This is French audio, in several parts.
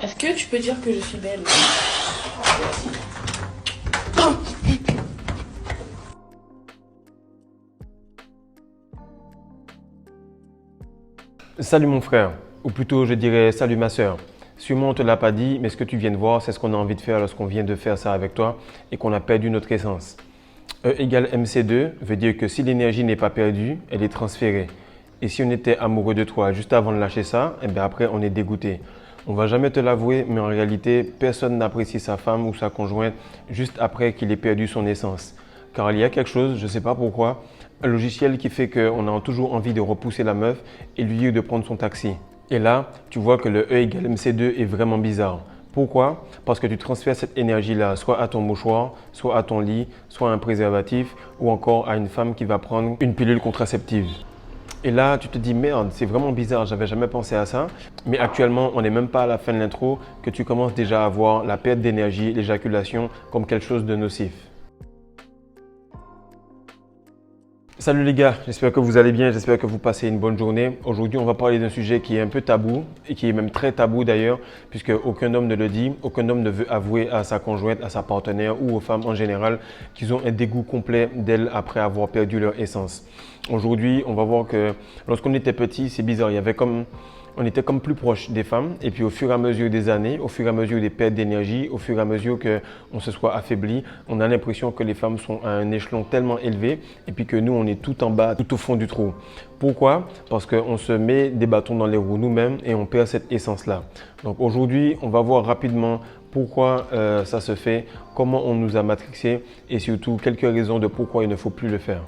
Est-ce que tu peux dire que je suis belle? Salut mon frère, ou plutôt je dirais salut ma soeur. Sûrement on ne te l'a pas dit, mais ce que tu viens de voir, c'est ce qu'on a envie de faire lorsqu'on vient de faire ça avec toi et qu'on a perdu notre essence. E égale MC2 veut dire que si l'énergie n'est pas perdue, elle est transférée. Et si on était amoureux de toi juste avant de lâcher ça, et bien après on est dégoûté. On ne va jamais te l'avouer, mais en réalité, personne n'apprécie sa femme ou sa conjointe juste après qu'il ait perdu son essence. Car il y a quelque chose, je ne sais pas pourquoi, un logiciel qui fait qu'on a toujours envie de repousser la meuf et lui dire de prendre son taxi. Et là, tu vois que le E égale MC2 est vraiment bizarre. Pourquoi? Parce que tu transfères cette énergie-là soit à ton mouchoir, soit à ton lit, soit à un préservatif ou encore à une femme qui va prendre une pilule contraceptive. Et là, tu te dis merde, c'est vraiment bizarre, j'avais jamais pensé à ça. Mais actuellement, on n'est même pas à la fin de l'intro que tu commences déjà à voir la perte d'énergie, l'éjaculation comme quelque chose de nocif. Salut les gars, j'espère que vous allez bien, j'espère que vous passez une bonne journée. Aujourd'hui, on va parler d'un sujet qui est un peu tabou et qui est même très tabou d'ailleurs, puisque aucun homme ne le dit, aucun homme ne veut avouer à sa conjointe, à sa partenaire ou aux femmes en général qu'ils ont un dégoût complet d'elles après avoir perdu leur essence. Aujourd'hui, on va voir que lorsqu'on était petit, c'est bizarre, on était comme plus proche des femmes et puis au fur et à mesure des années, au fur et à mesure des pertes d'énergie, au fur et à mesure qu'on se soit affaibli, on a l'impression que les femmes sont à un échelon tellement élevé et puis que nous, on est tout en bas, tout au fond du trou. Pourquoi? Parce qu'on se met des bâtons dans les roues nous-mêmes et on perd cette essence-là. Donc aujourd'hui, on va voir rapidement pourquoi ça se fait, comment on nous a matrixés et surtout quelques raisons de pourquoi il ne faut plus le faire.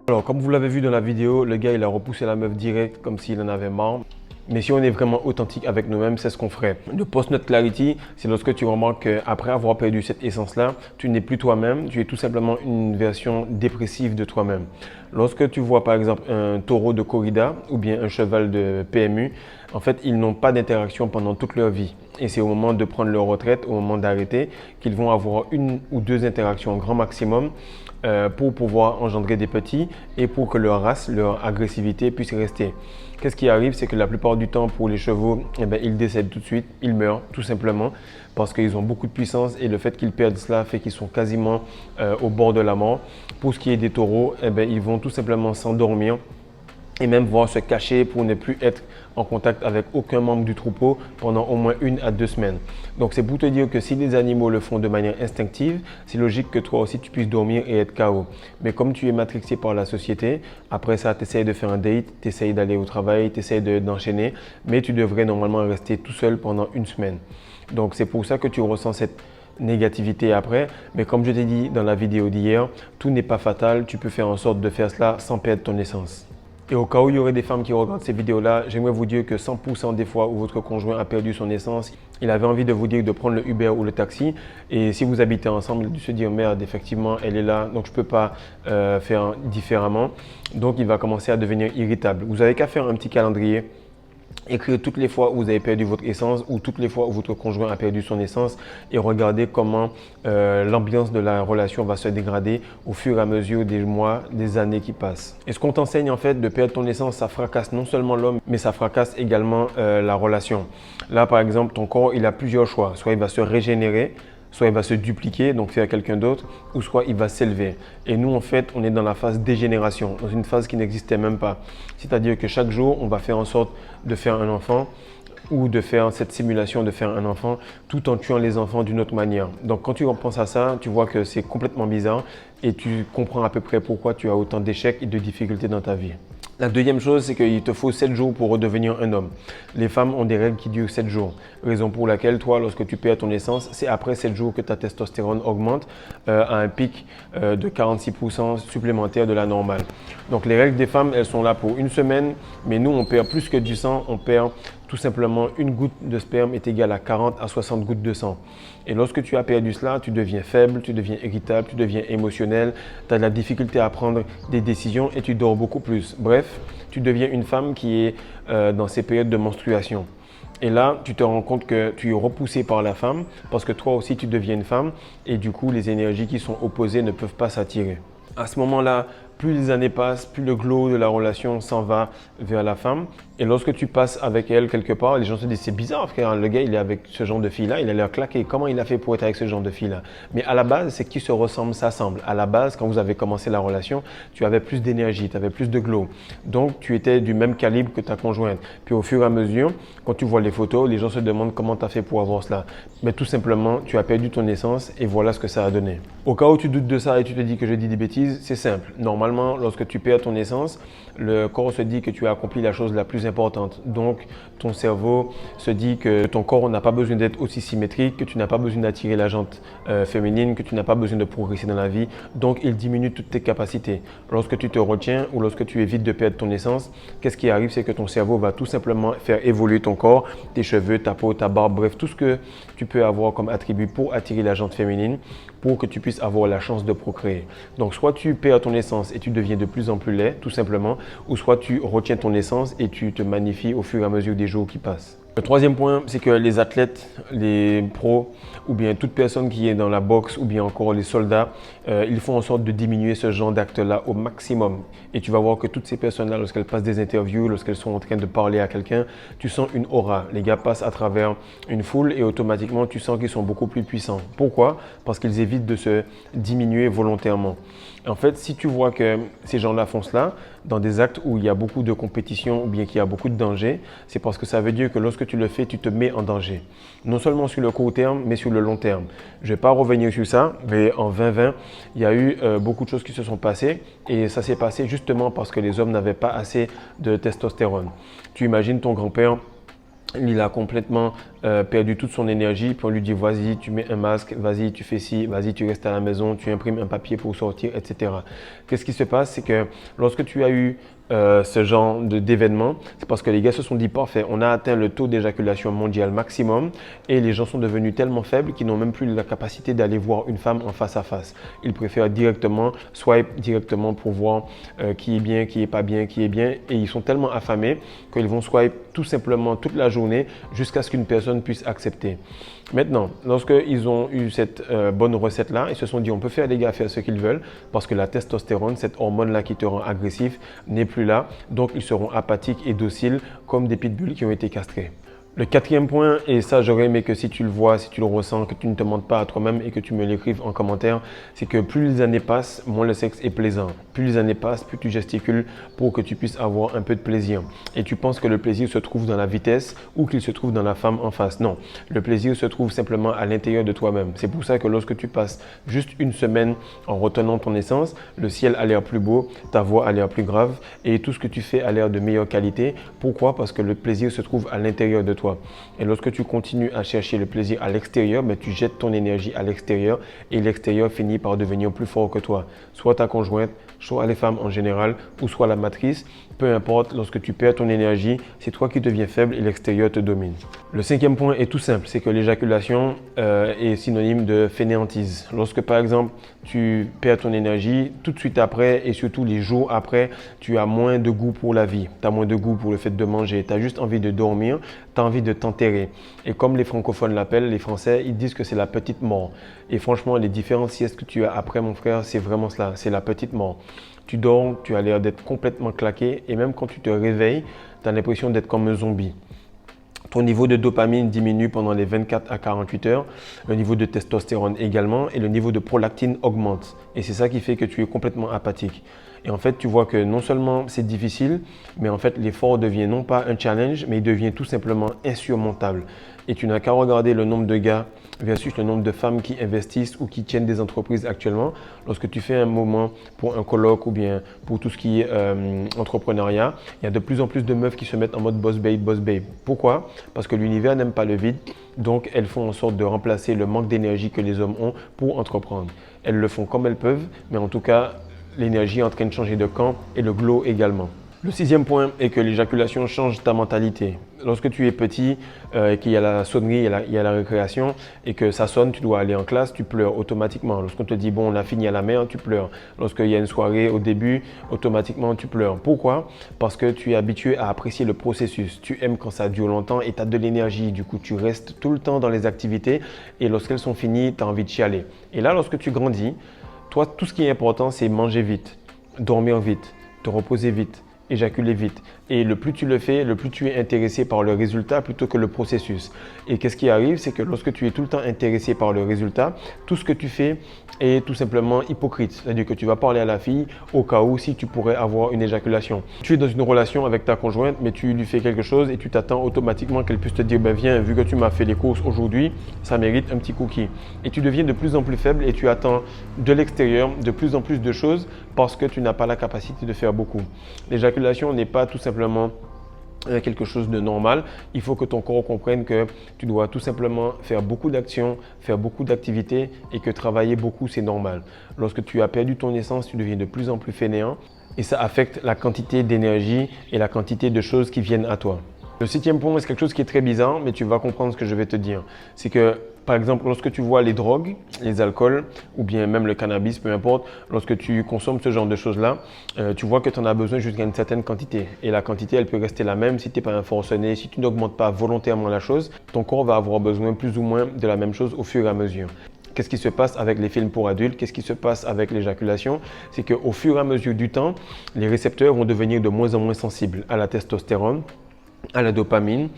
Alors, comme vous l'avez vu dans la vidéo, le gars, il a repoussé la meuf direct comme s'il en avait marre. Mais si on est vraiment authentique avec nous-mêmes, c'est ce qu'on ferait. Le post-note clarity, c'est lorsque tu remarques qu'après avoir perdu cette essence-là, tu n'es plus toi-même, tu es tout simplement une version dépressive de toi-même. Lorsque tu vois par exemple un taureau de corrida ou bien un cheval de PMU, en fait, ils n'ont pas d'interaction pendant toute leur vie. Et c'est au moment de prendre leur retraite, au moment d'arrêter, qu'ils vont avoir une ou deux interactions au grand maximum pour pouvoir engendrer des petits et pour que leur race, leur agressivité puisse rester. Qu'est-ce qui arrive? C'est que la plupart du temps, pour les chevaux, ils décèdent tout de suite, ils meurent tout simplement parce qu'ils ont beaucoup de puissance et le fait qu'ils perdent cela fait qu'ils sont quasiment au bord de la mort. Pour ce qui est des taureaux, ils vont tout simplement s'endormir et même voir se cacher pour ne plus être en contact avec aucun membre du troupeau pendant au moins 1 à 2 semaines. Donc c'est pour te dire que si les animaux le font de manière instinctive, c'est logique que toi aussi tu puisses dormir et être KO. Mais comme tu es matrixé par la société, après ça tu essayes de faire un date, tu essayes d'aller au travail, tu essayes d'enchaîner, mais tu devrais normalement rester tout seul pendant 1 semaine. Donc c'est pour ça que tu ressens cette négativité après, mais comme je t'ai dit dans la vidéo d'hier, tout n'est pas fatal, tu peux faire en sorte de faire cela sans perdre ton essence. Et au cas où il y aurait des femmes qui regardent ces vidéos-là, j'aimerais vous dire que 100% des fois où votre conjoint a perdu son essence, il avait envie de vous dire de prendre le Uber ou le taxi. Et si vous habitez ensemble, il a dû se dire merde, effectivement, elle est là, donc je ne peux pas faire différemment. Donc il va commencer à devenir irritable. Vous n'avez qu'à faire un petit calendrier. Écrire toutes les fois où vous avez perdu votre essence ou toutes les fois où votre conjoint a perdu son essence et regardez comment l'ambiance de la relation va se dégrader au fur et à mesure des mois, des années qui passent. Et ce qu'on t'enseigne en fait de perdre ton essence, ça fracasse non seulement l'homme, mais ça fracasse également la relation. Là par exemple, ton corps, il a plusieurs choix. Soit il va se régénérer, soit il va se dupliquer, donc faire quelqu'un d'autre, ou soit il va s'élever. Et nous, en fait, on est dans la phase dégénération, dans une phase qui n'existait même pas. C'est-à-dire que chaque jour, on va faire en sorte de faire un enfant ou de faire cette simulation de faire un enfant tout en tuant les enfants d'une autre manière. Donc quand tu repenses à ça, tu vois que c'est complètement bizarre et tu comprends à peu près pourquoi tu as autant d'échecs et de difficultés dans ta vie. La deuxième chose, c'est qu'il te faut 7 jours pour redevenir un homme. Les femmes ont des règles qui durent 7 jours. Raison pour laquelle, toi, lorsque tu perds ton essence, c'est après 7 jours que ta testostérone augmente à un pic de 46% supplémentaire de la normale. Donc les règles des femmes, elles sont là pour 1 semaine, mais nous, on perd plus que du sang, on perd tout simplement 1 goutte de sperme est égale à 40 à 60 gouttes de sang. Et lorsque tu as perdu cela, tu deviens faible, tu deviens irritable, tu deviens émotionnel, tu as de la difficulté à prendre des décisions et tu dors beaucoup plus. Bref, tu deviens une femme qui est dans ces périodes de menstruation. Et là, tu te rends compte que tu es repoussé par la femme parce que toi aussi, tu deviens une femme et du coup, les énergies qui sont opposées ne peuvent pas s'attirer. À ce moment-là, plus les années passent, plus le glow de la relation s'en va vers la femme. Et lorsque tu passes avec elle quelque part, les gens se disent c'est bizarre, frère, le gars il est avec ce genre de fille-là, il a l'air claqué. Comment il a fait pour être avec ce genre de fille-là? Mais à la base, c'est qui se ressemble, s'assemble. À la base, quand vous avez commencé la relation, tu avais plus d'énergie, tu avais plus de glow. Donc tu étais du même calibre que ta conjointe. Puis au fur et à mesure, quand tu vois les photos, les gens se demandent comment tu as fait pour avoir cela. Mais tout simplement, tu as perdu ton essence et voilà ce que ça a donné. Au cas où tu doutes de ça et tu te dis que je dis des bêtises, c'est simple. Normalement, lorsque tu perds ton essence, le corps se dit que tu as accompli la chose la plus importante. Donc, ton cerveau se dit que ton corps n'a pas besoin d'être aussi symétrique, que tu n'as pas besoin d'attirer la jante féminine, que tu n'as pas besoin de progresser dans la vie. Donc, il diminue toutes tes capacités. Lorsque tu te retiens ou lorsque tu évites de perdre ton essence, qu'est-ce qui arrive? C'est que ton cerveau va tout simplement faire évoluer ton corps, tes cheveux, ta peau, ta barbe, bref, tout ce que tu peux avoir comme attribut pour attirer la jante féminine, pour que tu puisses avoir la chance de procréer. Donc, soit tu perds ton essence et tu deviens de plus en plus laid, tout simplement, ou soit tu retiens ton essence et tu te magnifies au fur et à mesure des jours qui passent. Le troisième point, c'est que les athlètes, les pros ou bien toute personne qui est dans la boxe ou bien encore les soldats, ils font en sorte de diminuer ce genre d'actes-là au maximum. Et tu vas voir que toutes ces personnes-là, lorsqu'elles passent des interviews, lorsqu'elles sont en train de parler à quelqu'un, tu sens une aura. Les gars passent à travers une foule et automatiquement, tu sens qu'ils sont beaucoup plus puissants. Pourquoi? Parce qu'ils évitent de se diminuer volontairement. En fait, si tu vois que ces gens-là font cela dans des actes où il y a beaucoup de compétition ou bien qu'il y a beaucoup de danger, c'est parce que ça veut dire que lorsque tu le fais, tu te mets en danger. Non seulement sur le court terme, mais sur le long terme. Je ne vais pas revenir sur ça, mais en 2020, il y a eu beaucoup de choses qui se sont passées et ça s'est passé justement parce que les hommes n'avaient pas assez de testostérone. Tu imagines ton grand-père, il a complètement perdu toute son énergie, puis on lui dit vas-y, tu mets un masque, vas-y, tu fais ci, vas-y, tu restes à la maison, tu imprimes un papier pour sortir, etc. Qu'est-ce qui se passe? C'est que lorsque tu as eu ce genre d'événement, c'est parce que les gars se sont dit parfait, on a atteint le taux d'éjaculation mondial maximum et les gens sont devenus tellement faibles qu'ils n'ont même plus la capacité d'aller voir une femme en face à face. Ils préfèrent directement, swipe directement pour voir qui est bien, qui est pas bien, qui est bien et ils sont tellement affamés qu'ils vont swipe tout simplement toute la journée jusqu'à ce qu'une personne puisse accepter. Maintenant, lorsqu'ils ont eu cette bonne recette-là, ils se sont dit on peut faire les gars faire ce qu'ils veulent parce que la testostérone, cette hormone-là qui te rend agressif, n'est plus là. Donc, ils seront apathiques et dociles comme des pitbulls qui ont été castrés. Le quatrième point, et ça j'aurais aimé que si tu le vois, si tu le ressens, que tu ne te mentes pas à toi-même et que tu me l'écrives en commentaire, c'est que plus les années passent, moins le sexe est plaisant. Plus les années passent, plus tu gesticules pour que tu puisses avoir un peu de plaisir. Et tu penses que le plaisir se trouve dans la vitesse ou qu'il se trouve dans la femme en face. Non, le plaisir se trouve simplement à l'intérieur de toi-même. C'est pour ça que lorsque tu passes juste une semaine en retenant ton essence, le ciel a l'air plus beau, ta voix a l'air plus grave et tout ce que tu fais a l'air de meilleure qualité. Pourquoi? Parce que le plaisir se trouve à l'intérieur de toi. Et lorsque tu continues à chercher le plaisir à l'extérieur, tu jettes ton énergie à l'extérieur et l'extérieur finit par devenir plus fort que toi. Soit ta conjointe, soit les femmes en général, ou soit la matrice. Peu importe, lorsque tu perds ton énergie, c'est toi qui deviens faible et l'extérieur te domine. Le cinquième point est tout simple, c'est que l'éjaculation est synonyme de fainéantise. Lorsque par exemple, tu perds ton énergie, tout de suite après et surtout les jours après, tu as moins de goût pour la vie, tu as moins de goût pour le fait de manger, tu as juste envie de dormir, tu as envie de t'enterrer. Et comme les francophones l'appellent, les Français, ils disent que c'est la petite mort. Et franchement, les différentes siestes que tu as après, mon frère, c'est vraiment cela, c'est la petite mort. Tu dors, tu as l'air d'être complètement claqué et même quand tu te réveilles, tu as l'impression d'être comme un zombie. Ton niveau de dopamine diminue pendant les 24 à 48 heures, le niveau de testostérone également et le niveau de prolactine augmente. Et c'est ça qui fait que tu es complètement apathique. Et en fait, tu vois que non seulement c'est difficile, mais en fait, l'effort devient non pas un challenge, mais il devient tout simplement insurmontable. Et tu n'as qu'à regarder le nombre de gars versus le nombre de femmes qui investissent ou qui tiennent des entreprises actuellement. Lorsque tu fais un moment pour un colloque ou bien pour tout ce qui est entrepreneuriat, il y a de plus en plus de meufs qui se mettent en mode boss babe, boss babe. Pourquoi? Parce que l'univers n'aime pas le vide, donc elles font en sorte de remplacer le manque d'énergie que les hommes ont pour entreprendre. Elles le font comme elles peuvent, mais en tout cas, l'énergie est en train de changer de camp et le glow également. Le sixième point est que l'éjaculation change ta mentalité. Lorsque tu es petit, qu'il y a la sonnerie, il y a la récréation et que ça sonne, tu dois aller en classe, tu pleures automatiquement. Lorsqu'on te dit bon, on a fini à la mer, tu pleures. Lorsqu'il y a une soirée au début, automatiquement tu pleures. Pourquoi? Parce que tu es habitué à apprécier le processus. Tu aimes quand ça dure longtemps et tu as de l'énergie. Du coup, tu restes tout le temps dans les activités et lorsqu'elles sont finies, tu as envie de chialer. Et là, lorsque tu grandis, toi, tout ce qui est important, c'est manger vite, dormir vite, te reposer vite, éjaculer vite. Et le plus tu le fais, le plus tu es intéressé par le résultat plutôt que le processus. Et qu'est-ce qui arrive? C'est que lorsque tu es tout le temps intéressé par le résultat, tout ce que tu fais est tout simplement hypocrite. C'est-à-dire que tu vas parler à la fille au cas où si tu pourrais avoir une éjaculation. Tu es dans une relation avec ta conjointe, mais tu lui fais quelque chose et tu t'attends automatiquement qu'elle puisse te dire ben viens, vu que tu m'as fait les courses aujourd'hui, ça mérite un petit cookie. Et tu deviens de plus en plus faible et tu attends de l'extérieur de plus en plus de choses parce que tu n'as pas la capacité de faire beaucoup. L'éjaculation n'est pas tout simplement quelque chose de normal. Il faut que ton corps comprenne que tu dois tout simplement faire beaucoup d'actions, faire beaucoup d'activités et que travailler beaucoup, c'est normal. Lorsque tu as perdu ton essence, tu deviens de plus en plus fainéant et ça affecte la quantité d'énergie et la quantité de choses qui viennent à toi. Le septième point, c'est quelque chose qui est très bizarre, mais tu vas comprendre ce que je vais te dire. C'est que, par exemple, lorsque tu vois les drogues, les alcools ou bien même le cannabis, peu importe, lorsque tu consommes ce genre de choses-là, tu vois que tu en as besoin jusqu'à une certaine quantité. Et la quantité, elle peut rester la même si tu n'es pas un forcené, si tu n'augmentes pas volontairement la chose, ton corps va avoir besoin plus ou moins de la même chose au fur et à mesure. Qu'est-ce qui se passe avec les films pour adultes? Qu'est-ce qui se passe avec l'éjaculation? C'est qu'au fur et à mesure du temps, les récepteurs vont devenir de moins en moins sensibles à la testostérone, à la dopamine,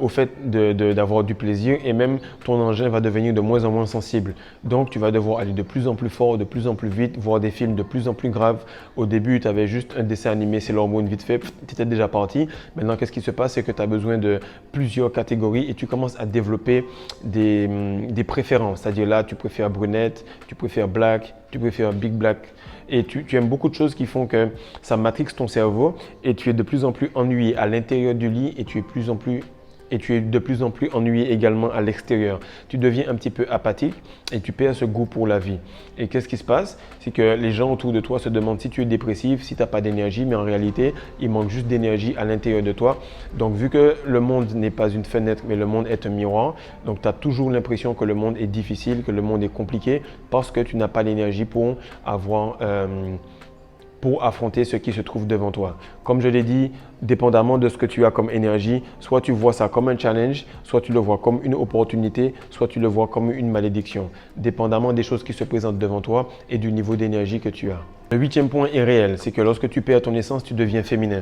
au fait d'avoir du plaisir et même ton engin va devenir de moins en moins sensible. Donc tu vas devoir aller de plus en plus fort, de plus en plus vite, voir des films de plus en plus graves. Au début, tu avais juste un dessin animé, c'est l'hormone vite fait, tu étais déjà parti. Maintenant, qu'est-ce qui se passe? C'est que tu as besoin de plusieurs catégories et tu commences à développer des préférences. C'est-à-dire là, tu préfères brunette, tu préfères black, tu préfères big black. Et tu aimes beaucoup de choses qui font que ça matrixe ton cerveau et tu es de plus en plus ennuyé à l'intérieur du lit et tu es de plus en plus ennuyé également à l'extérieur. Tu deviens un petit peu apathique et tu perds ce goût pour la vie. Et qu'est-ce qui se passe? C'est que les gens autour de toi se demandent si tu es dépressif, si tu n'as pas d'énergie, mais en réalité, il manque juste d'énergie à l'intérieur de toi. Donc, vu que le monde n'est pas une fenêtre, mais le monde est un miroir, donc tu as toujours l'impression que le monde est difficile, que le monde est compliqué parce que tu n'as pas l'énergie pour affronter ce qui se trouve devant toi. Comme je l'ai dit, dépendamment de ce que tu as comme énergie, soit tu vois ça comme un challenge, soit tu le vois comme une opportunité, soit tu le vois comme une malédiction, dépendamment des choses qui se présentent devant toi et du niveau d'énergie que tu as. Le huitième point est réel, c'est que lorsque tu perds ton essence, tu deviens féminin.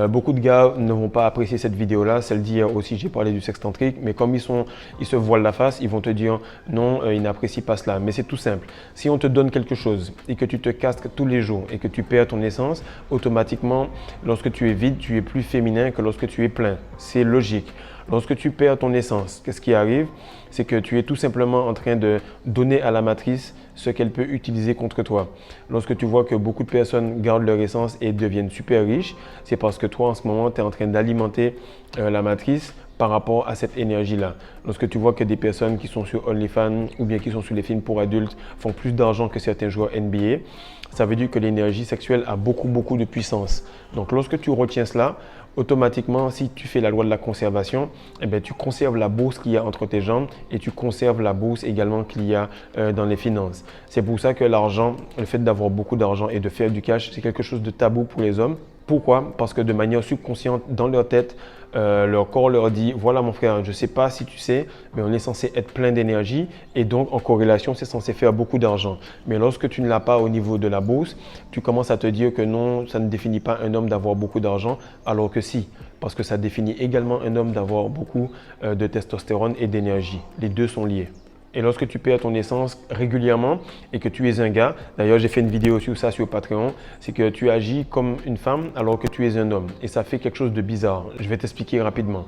Beaucoup de gars ne vont pas apprécier cette vidéo-là, celle d'hier aussi, j'ai parlé du sexe tantrique, mais comme ils se voilent la face, ils vont te dire non, ils n'apprécient pas cela. Mais c'est tout simple. Si on te donne quelque chose et que tu te casques tous les jours et que tu perds ton essence, automatiquement, lorsque tu es vide, tu es plus féminin que lorsque tu es plein. C'est logique. Lorsque tu perds ton essence, qu'est-ce qui arrive? C'est que tu es tout simplement en train de donner à la matrice ce qu'elle peut utiliser contre toi. Lorsque tu vois que beaucoup de personnes gardent leur essence et deviennent super riches, c'est parce que toi, en ce moment, tu es en train d'alimenter la matrice par rapport à cette énergie-là. Lorsque tu vois que des personnes qui sont sur OnlyFans ou bien qui sont sur les films pour adultes font plus d'argent que certains joueurs NBA, ça veut dire que l'énergie sexuelle a beaucoup de puissance. Donc lorsque tu retiens cela, automatiquement, si tu fais la loi de la conservation, eh bien, tu conserves la bourse qu'il y a entre tes jambes et tu conserves la bourse également qu'il y a dans les finances. C'est pour ça que l'argent, le fait d'avoir beaucoup d'argent et de faire du cash, c'est quelque chose de tabou pour les hommes. Pourquoi? Parce que de manière subconsciente, dans leur tête, leur corps leur dit « Voilà mon frère, je ne sais pas si tu sais, mais on est censé être plein d'énergie et donc en corrélation, c'est censé faire beaucoup d'argent. Mais lorsque tu ne l'as pas au niveau de la bourse, tu commences à te dire que non, ça ne définit pas un homme d'avoir beaucoup d'argent, alors que si, parce que ça définit également un homme d'avoir beaucoup de testostérone et d'énergie. Les deux sont liés. Et lorsque tu perds ton essence régulièrement et que tu es un gars, d'ailleurs j'ai fait une vidéo sur ça sur Patreon, c'est que tu agis comme une femme alors que tu es un homme et ça fait quelque chose de bizarre. Je vais t'expliquer rapidement.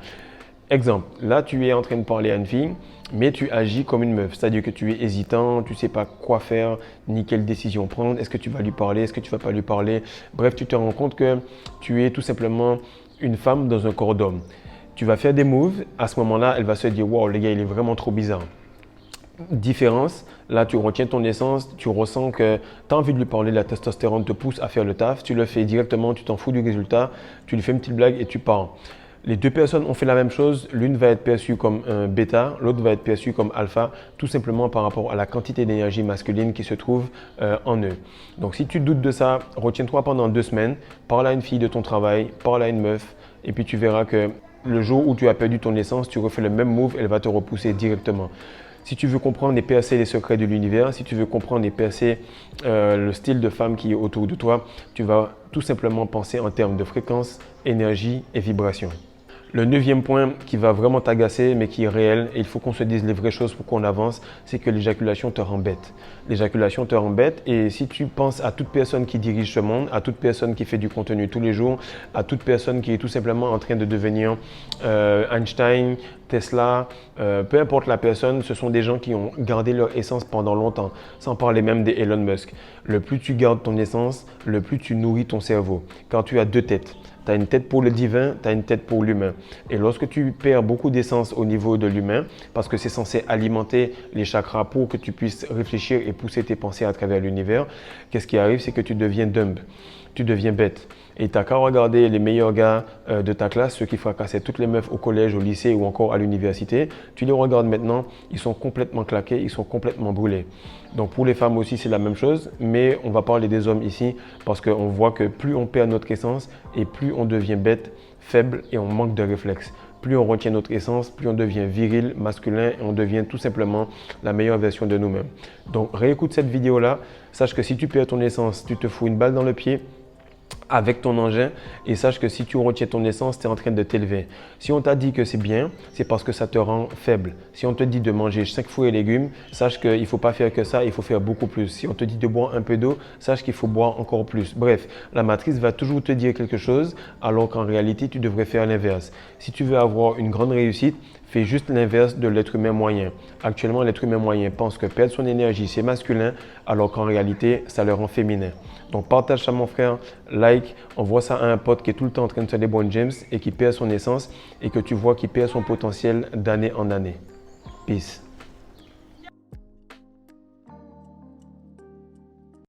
Exemple, là tu es en train de parler à une fille, mais tu agis comme une meuf, c'est-à-dire que tu es hésitant, tu ne sais pas quoi faire, ni quelle décision prendre, est-ce que tu vas lui parler, est-ce que tu ne vas pas lui parler. Bref, tu te rends compte que tu es tout simplement une femme dans un corps d'homme. Tu vas faire des moves, à ce moment-là, elle va se dire « Wow, le gars, il est vraiment trop bizarre ». différence. Là, tu retiens ton essence, tu ressens que tu as envie de lui parler, la testostérone te pousse à faire le taf, tu le fais directement, tu t'en fous du résultat, tu lui fais une petite blague et tu pars. Les deux personnes ont fait la même chose, l'une va être perçue comme un bêta, l'autre va être perçue comme alpha, tout simplement par rapport à la quantité d'énergie masculine qui se trouve en eux. Donc si tu doutes de ça, retiens-toi pendant 2 semaines, parle à une fille de ton travail, parle à une meuf, et puis tu verras que le jour où tu as perdu ton essence, tu refais le même move, elle va te repousser directement. Si tu veux comprendre et percer les secrets de l'univers, si tu veux comprendre et percer le style de femme qui est autour de toi, tu vas tout simplement penser en termes de fréquence, énergie et vibration. Le 9e point qui va vraiment t'agacer, mais qui est réel, et il faut qu'on se dise les vraies choses pour qu'on avance, c'est que l'éjaculation te rend bête. L'éjaculation te rend bête, et si tu penses à toute personne qui dirige ce monde, à toute personne qui fait du contenu tous les jours, à toute personne qui est tout simplement en train de devenir Einstein, Tesla, peu importe la personne, ce sont des gens qui ont gardé leur essence pendant longtemps, sans parler même des Elon Musk. Le plus tu gardes ton essence, le plus tu nourris ton cerveau. Quand tu as 2 têtes, tu as une tête pour le divin, tu as une tête pour l'humain. Et lorsque tu perds beaucoup d'essence au niveau de l'humain, parce que c'est censé alimenter les chakras pour que tu puisses réfléchir et pousser tes pensées à travers l'univers, qu'est-ce qui arrive? C'est que tu deviens dumb, tu deviens bête. Et tu n'as qu'à regarder les meilleurs gars de ta classe, ceux qui fracassaient toutes les meufs au collège, au lycée ou encore à l'université. Tu les regardes maintenant, ils sont complètement claqués, ils sont complètement brûlés. Donc pour les femmes aussi, c'est la même chose, mais on va parler des hommes ici parce qu'on voit que plus on perd notre essence et plus on devient bête, faible et on manque de réflexes. Plus on retient notre essence, plus on devient viril, masculin et on devient tout simplement la meilleure version de nous-mêmes. Donc réécoute cette vidéo-là, sache que si tu perds ton essence, tu te fous une balle dans le pied avec ton engin et sache que si tu retiens ton essence, tu es en train de t'élever. Si on t'a dit que c'est bien, c'est parce que ça te rend faible. Si on te dit de manger 5 fruits et légumes, sache qu'il ne faut pas faire que ça, il faut faire beaucoup plus. Si on te dit de boire un peu d'eau, sache qu'il faut boire encore plus. Bref, la matrice va toujours te dire quelque chose alors qu'en réalité, tu devrais faire l'inverse. Si tu veux avoir une grande réussite, fais juste l'inverse de l'être humain moyen. Actuellement, l'être humain moyen pense que perdre son énergie, c'est masculin, alors qu'en réalité, ça le rend féminin. Donc partage ça mon frère, like, envoie ça à un pote qui est tout le temps en train de faire des bonnes James et qui perd son essence et que tu vois qu'il perd son potentiel d'année en année. Peace.